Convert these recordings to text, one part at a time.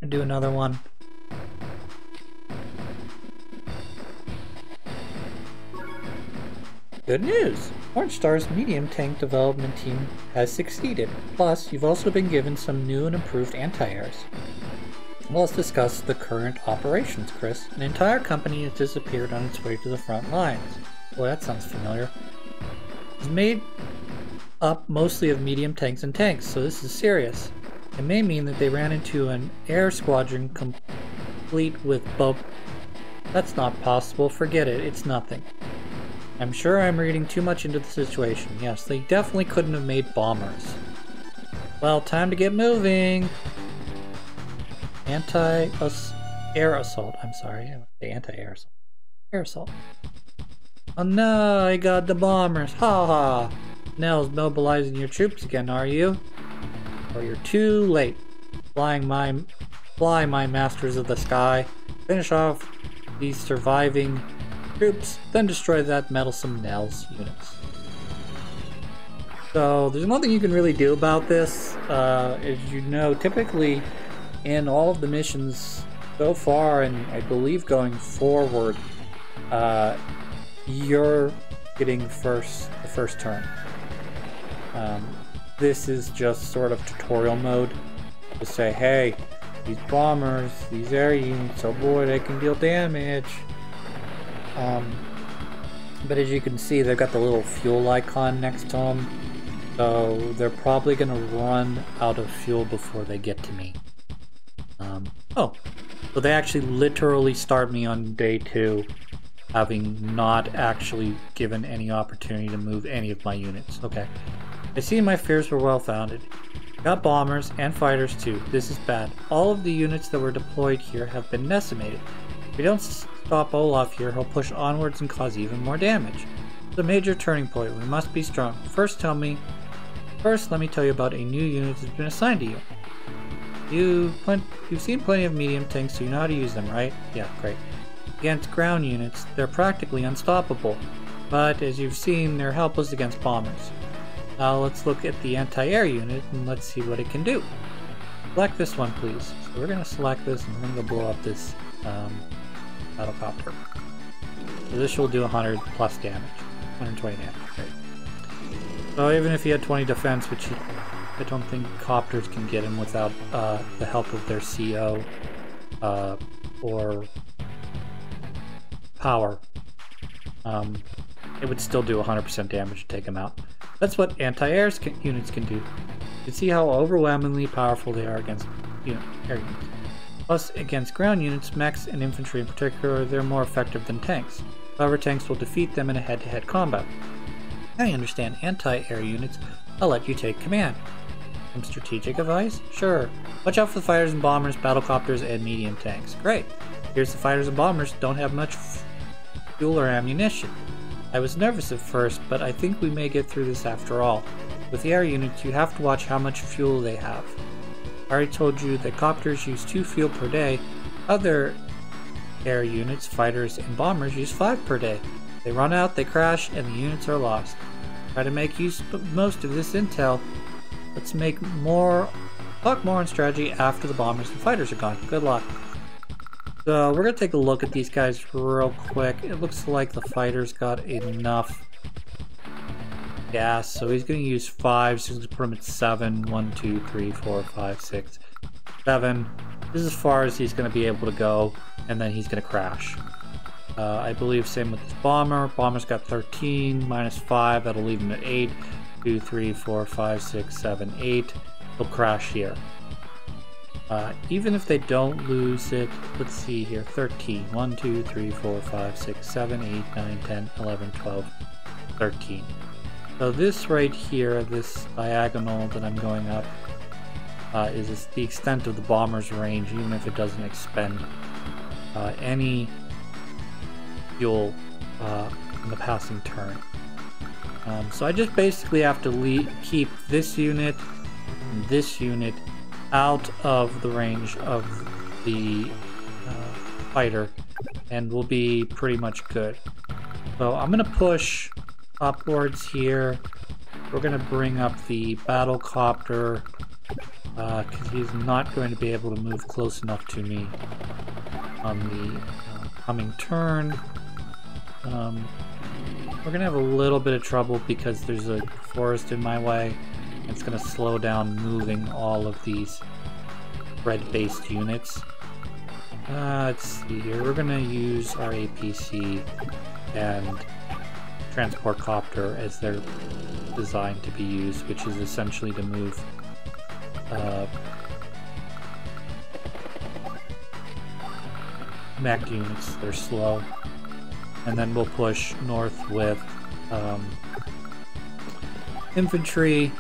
I'll do another one. Good news! Orange Star's medium tank development team has succeeded. Plus, you've also been given some new and improved anti-airs. Let's discuss the current operations, Chris. An entire company has disappeared on its way to the front lines. Boy, that sounds familiar. It's made up mostly of medium tanks and tanks, so this is serious. It may mean that they ran into an air squadron complete with That's not possible. Forget it. It's nothing. I'm sure I'm reading too much into the situation. Yes, they definitely couldn't have made bombers. Well, time to get moving. Anti-air assault. I'm sorry. I say anti-air assault. Air assault. Oh no, I got the bombers. Ha ha. Nell's mobilizing your troops again, are you? Or you're too late. Fly, my masters of the sky. Finish off these surviving troops, then destroy that meddlesome Nell's units. So there's nothing you can really do about this. As you know, typically in all of the missions so far, and I believe going forward, you're getting the first turn. This is just sort of tutorial mode to say, hey, these bombers, these air units, oh boy, they can deal damage. But as you can see, they've got the little fuel icon next to them, so they're probably going to run out of fuel before they get to me. So they actually literally start me on day 2, having not actually given any opportunity to move any of my units. Okay. I see my fears were well founded. Got bombers and fighters too. This is bad. All of the units that were deployed here have been decimated. If we don't stop Olaf here, he'll push onwards and cause even more damage. It's a major turning point. We must be strong. First, let me tell you about a new unit that's been assigned to you. You've seen plenty of medium tanks, so you know how to use them, right? Yeah, great. Against ground units, they're practically unstoppable, but as you've seen, they're helpless against bombers. Now let's look at the anti-air unit and let's see what it can do. Select this one, please. So we're going to select this and we're going to blow up this battlecopter. So this will do 100 plus damage. 120 damage. Great. So even if he had 20 defense, which I don't think copters can get him without the help of their CO or power, it would still do 100% damage to take him out. That's what anti-air units can do. You can see how overwhelmingly powerful they are against air units. Plus, against ground units, mechs and infantry in particular, they're more effective than tanks. However, tanks will defeat them in a head-to-head combat. Now you understand anti-air units, I'll let you take command. Some strategic advice? Sure. Watch out for the fighters and bombers, battlecopters, and medium tanks. Great. Here's the fighters and bombers, don't have much fuel or ammunition. I was nervous at first, but I think we may get through this after all. With the air units, you have to watch how much fuel they have. I already told you that copters use 2 fuel per day. Other air units, fighters, and bombers use 5 per day. They run out, they crash, and the units are lost. Try to make use of most of this intel. Let's talk more on strategy after the bombers and fighters are gone. Good luck. So we're going to take a look at these guys real quick. It looks like the fighter's got enough gas, so he's going to use 5, so he's going to put him at 7. 1, 2, 3, 4, 5, 6, 7. This is as far as he's going to be able to go, and then he's going to crash. I believe same with this bomber. Bomber's got 13, minus 5, that'll leave him at 8. 2, 3, 4, 5, 6, 7, 8. He'll crash here. Even if they don't lose it, let's see here, 13. 1, 2, 3, 4, 5, 6, 7, 8, 9, 10, 11, 12, 13. So this right here, this diagonal that I'm going up, is the extent of the bomber's range, even if it doesn't expend any fuel in the passing turn. So I just basically have to keep this unit and this unit out of the range of the fighter, and we'll be pretty much good. So I'm going to push upwards here. We're going to bring up the battlecopter because he's not going to be able to move close enough to me on the coming turn. We're gonna have a little bit of trouble because there's a forest in my way. It's gonna slow down moving all of these red-based units. Let's see here. We're gonna use our APC and transport copter as they're designed to be used, which is essentially to move mech units that are slow. And then we'll push north with infantry.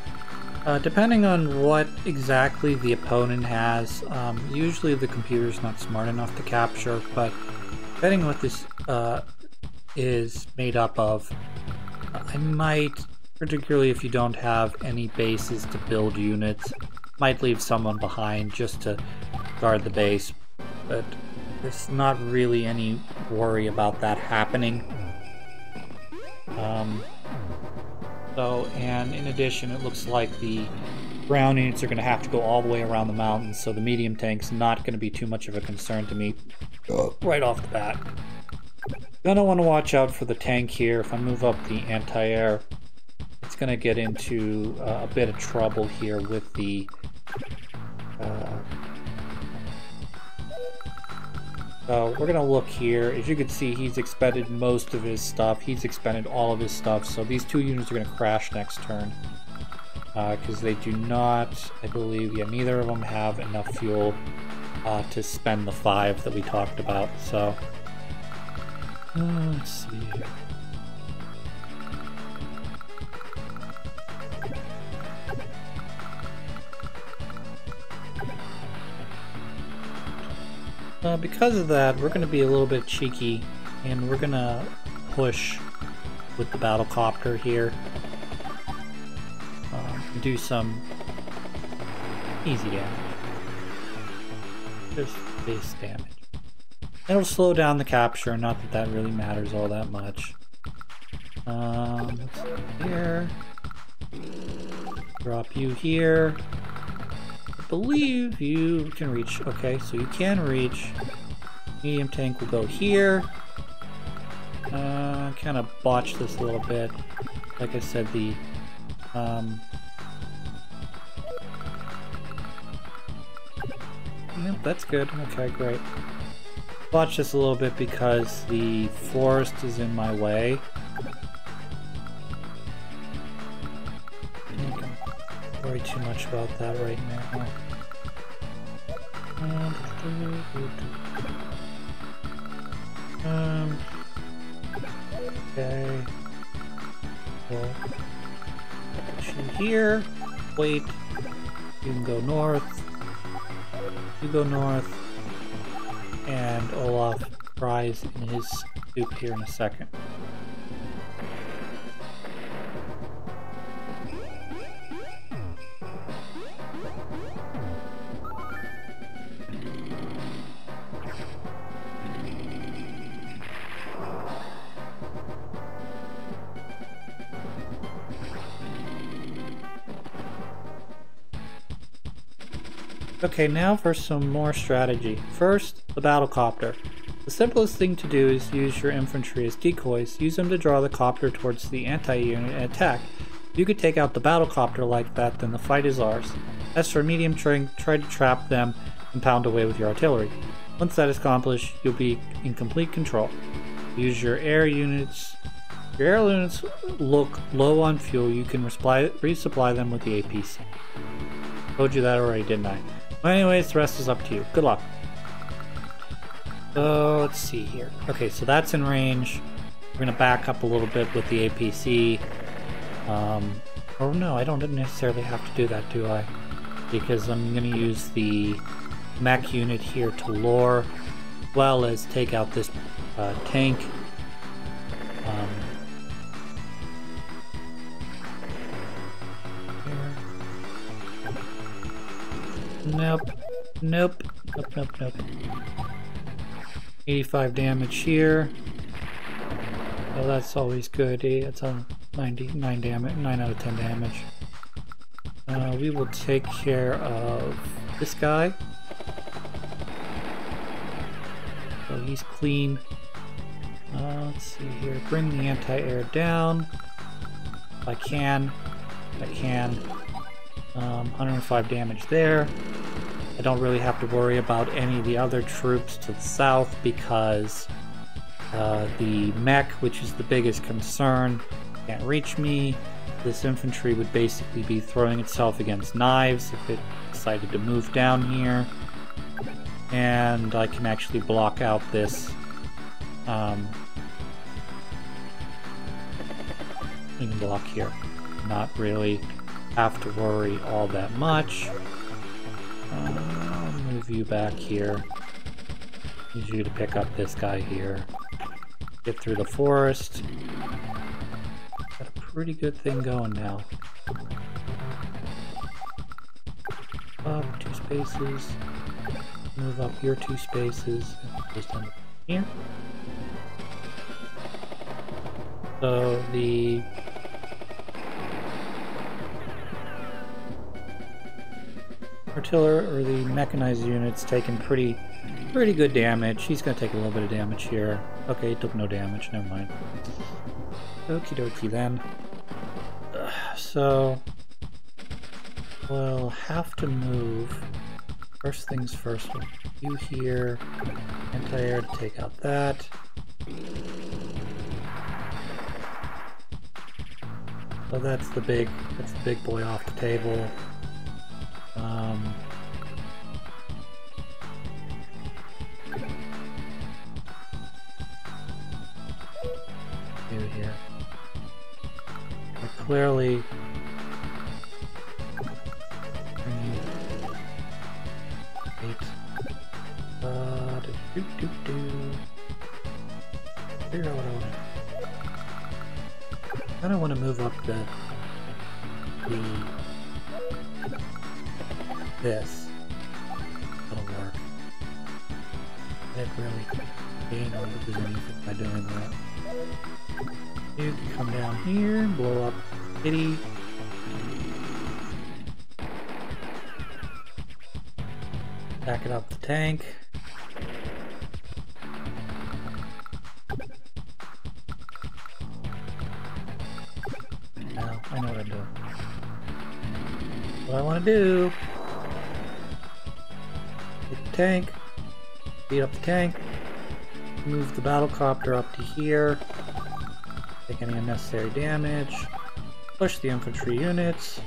Depending on what exactly the opponent has, usually the computer's not smart enough to capture, but depending on what this is made up of, I might, particularly if you don't have any bases to build units, might leave someone behind just to guard the base, but there's not really any worry about that happening. And in addition, it looks like the ground units are going to have to go all the way around the mountains, so the medium tank's not going to be too much of a concern to me right off the bat. Gonna want to watch out for the tank here. If I move up the anti-air, it's going to get into a bit of trouble here with the so we're going to look here. As you can see, he's expended most of his stuff. He's expended all of his stuff. So these two units are going to crash next turn. Because they do not, I believe, yeah, neither of them have enough fuel to spend the 5 that we talked about. So, let's see here. Because of that, we're going to be a little bit cheeky, and we're going to push with the battlecopter here. Do some easy damage. Just base damage. It'll slow down the capture, not that that really matters all that much. Let's see here. Drop you here. I believe you can reach. Okay, so you can reach. Medium tank will go here. Kind of botch this a little bit. Like I said, the yep, that's good. Okay, great. Botch this a little bit because the forest is in my way. I can't worry too much about that right now. Okay. Well, put you here. Wait. You can go north. You go north. And Olaf fries in his soup here in a second. Okay, now for some more strategy. First, the battlecopter. The simplest thing to do is use your infantry as decoys. Use them to draw the copter towards the anti-unit and attack. If you could take out the battlecopter like that, then the fight is ours. As for medium, try to trap them and pound away with your artillery. Once that is accomplished, you'll be in complete control. Use your air units. If your air units look low on fuel, you can resupply them with the APC. Told you that already, didn't I? Well, anyways, the rest is up to you. Good luck. So, let's see here. Okay, so that's in range. We're going to back up a little bit with the APC. Oh no, I don't necessarily have to do that, do I? Because I'm going to use the mech unit here to lure, as well as take out this tank. Nope. Nope. Nope, nope, nope. 85 damage here. Well, that's always good. That's a 99 damage, 9 out of 10 damage. We will take care of this guy. So he's clean. Let's see here. Bring the anti-air down. If I can. 105 damage there. I don't really have to worry about any of the other troops to the south because the mech, which is the biggest concern, can't reach me. This infantry would basically be throwing itself against knives if it decided to move down here. And I can actually block out this block here. Not really have to worry all that much. I'll move you back here. Need you to pick up this guy here. Get through the forest. Got a pretty good thing going now. Up 2 spaces. Move up your 2 spaces. Just down here. So the artillery or the mechanized unit's taking pretty good damage. He's gonna take a little bit of damage here. Okay, he took no damage, never mind. Okie dokie then. So we'll have to move. First things first, we'll do here. Anti-air to take out that. So that's the big boy off the table. Here. But clearly figure out what I want. I kind of want to move up this. That'll work. I didn't really gain or lose anything by doing that. You can come down here, blow up Kitty. Back it up the tank. Now, I know what I'm doing. What I want to do. Hit the tank. Beat up the tank. Move the battlecopter up to here. Take any unnecessary damage. Push the infantry units.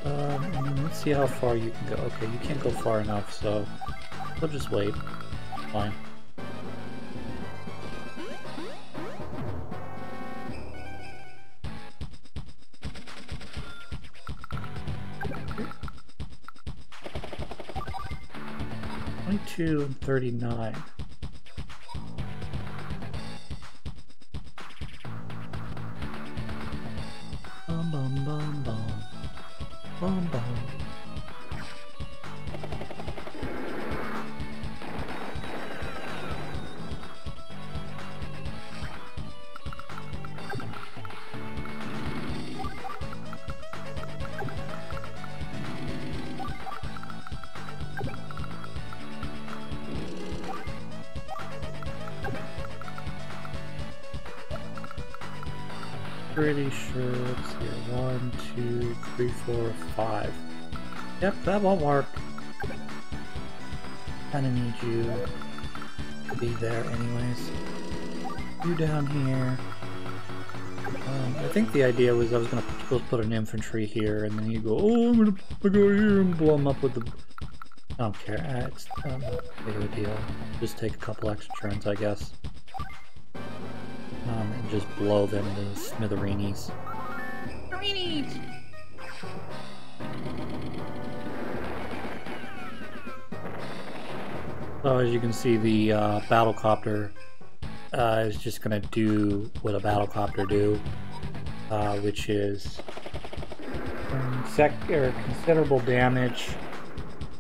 Let's see how far you can go. Okay, you can't go far enough, so we'll just wait. Fine. And 39. Bum bum bum bum. Bum bum. Pretty sure, let's see, 1, 2, 3, 4, 5. Yep, that won't work. Kinda need you to be there anyways. You down here. I think the idea was I was gonna put an infantry here, and then you go, oh, I'm gonna go here and blow them up with the... I don't care, it's not a big of a deal. Just take a couple extra turns, I guess. And just blow them to smithereens. Smithereens! So as you can see, the battlecopter is just going to do what a battlecopter do, which is considerable damage,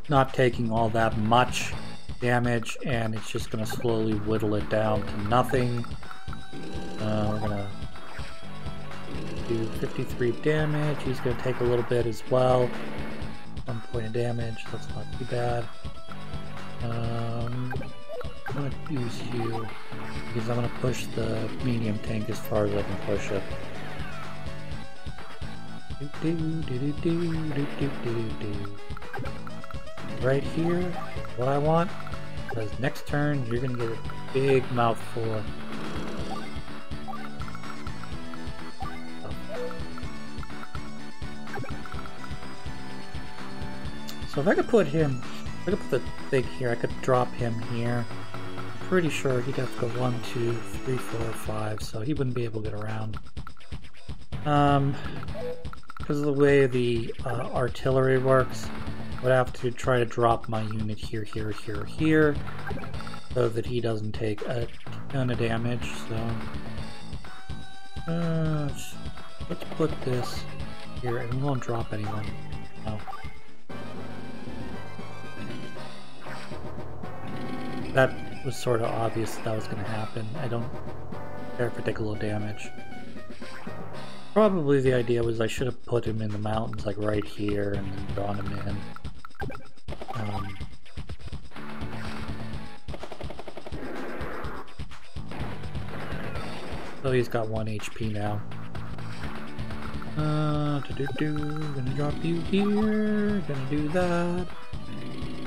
not taking all that much damage, and it's just going to slowly whittle it down to nothing. We're gonna do 53 damage. He's going to take a little bit as well. 1 point of damage. That's not too bad. I'm going to use you because I'm going to push the medium tank as far as I can push it. Right here, what I want, because next turn you're going to get a big mouthful. So if I could put him, if I could put the thing here, I could drop him here. I'm pretty sure he'd have to go 1, 2, 3, 4, 5, so he wouldn't be able to get around. Because of the way the artillery works, I would have to try to drop my unit here, here, here, here, so that he doesn't take a ton of damage, so... let's put this here, and we won't drop anyone. No. That was sort of obvious that was going to happen. I don't care if I take a little damage. Probably the idea was I should have put him in the mountains, like right here, and then drawn him in. So he's got 1 HP now. Gonna drop you here, gonna do that.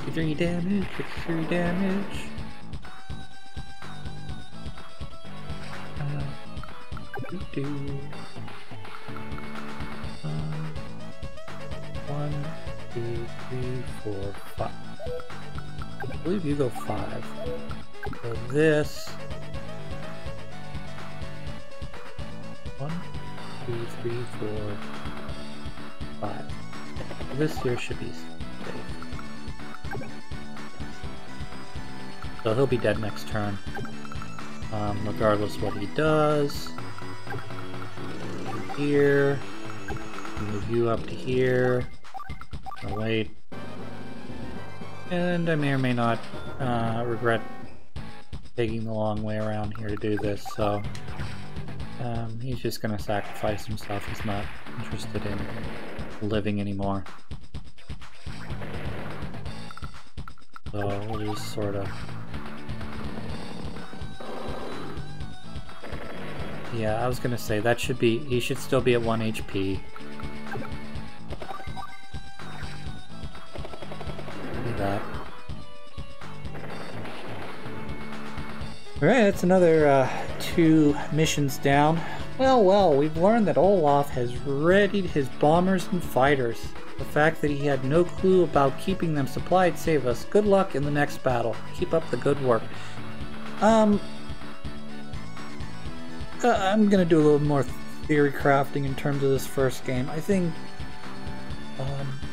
53 damage, 53 damage. 1, 2, 3, 4, 5. I believe you go 5. So this 1, 2, 3, 4, 5. This here should be safe. So he'll be dead next turn, regardless what he does. Here, move you up to here. I'll wait, and I may or may not regret taking the long way around here to do this. So he's just gonna sacrifice himself. He's not interested in living anymore. So we'll just sort of. Yeah, I was gonna say that should be. He should still be at 1 HP. Do that. Alright, that's another 2 missions down. Well, we've learned that Olaf has readied his bombers and fighters. The fact that he had no clue about keeping them supplied saved us. Good luck in the next battle. Keep up the good work. I'm gonna do a little more theory crafting in terms of this first game. I think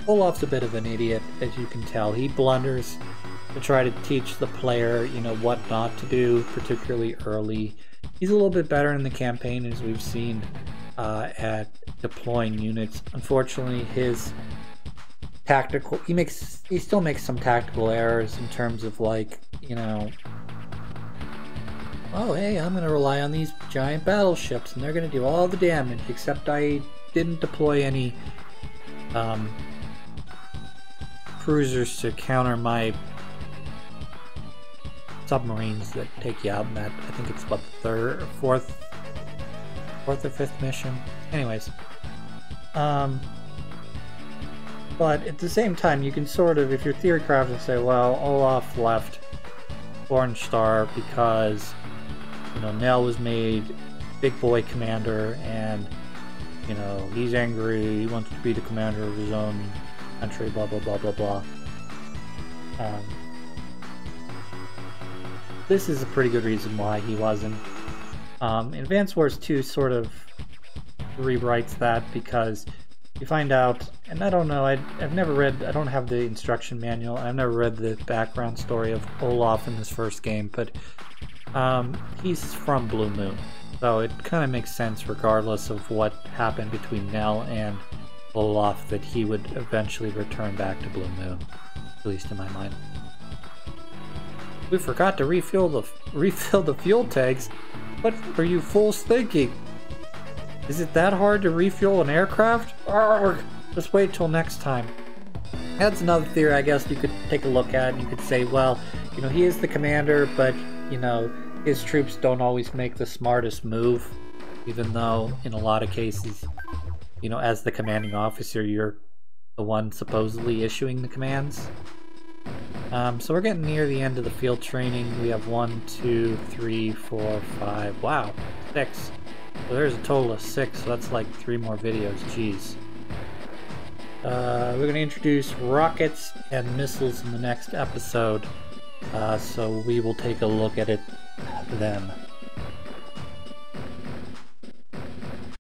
Olaf's a bit of an idiot, as you can tell. He blunders to try to teach the player, you know, what not to do, particularly early. He's a little bit better in the campaign, as we've seen, at deploying units. Unfortunately, his tactical, he still makes some tactical errors in terms of, like, you know, oh hey, I'm going to rely on these giant battleships and they're going to do all the damage, except I didn't deploy any cruisers to counter my submarines that take you out in that. I think it's what, the fourth or fifth mission. Anyways, but at the same time, you can sort of, if you're theory crafting, say, well, Olaf left Orange Star because, you know, Nell was made big boy commander, and, you know, he's angry, he wants to be the commander of his own country, blah blah blah blah blah. This is a pretty good reason why he wasn't. Advance Wars 2 sort of rewrites that, because you find out, and I don't know, I've never read, I don't have the instruction manual, I've never read the background story of Olaf in this first game, but he's from Blue Moon, so it kind of makes sense, regardless of what happened between Nell and Olaf, that he would eventually return back to Blue Moon, at least in my mind. We forgot to refill the fuel tanks. What were you fools thinking? Is it that hard to refuel an aircraft? Arrgh! Just wait till next time. That's another theory I guess you could take a look at. You could say, well, you know, he is the commander, but, you know, his troops don't always make the smartest move, even though in a lot of cases, you know, as the commanding officer, you're the one supposedly issuing the commands. So we're getting near the end of the field training. We have 1, 2, 3, 4, 5, wow, 6. So there's a total of 6, so that's like 3 more videos, jeez. We're going to introduce rockets and missiles in the next episode, so we will take a look at it then.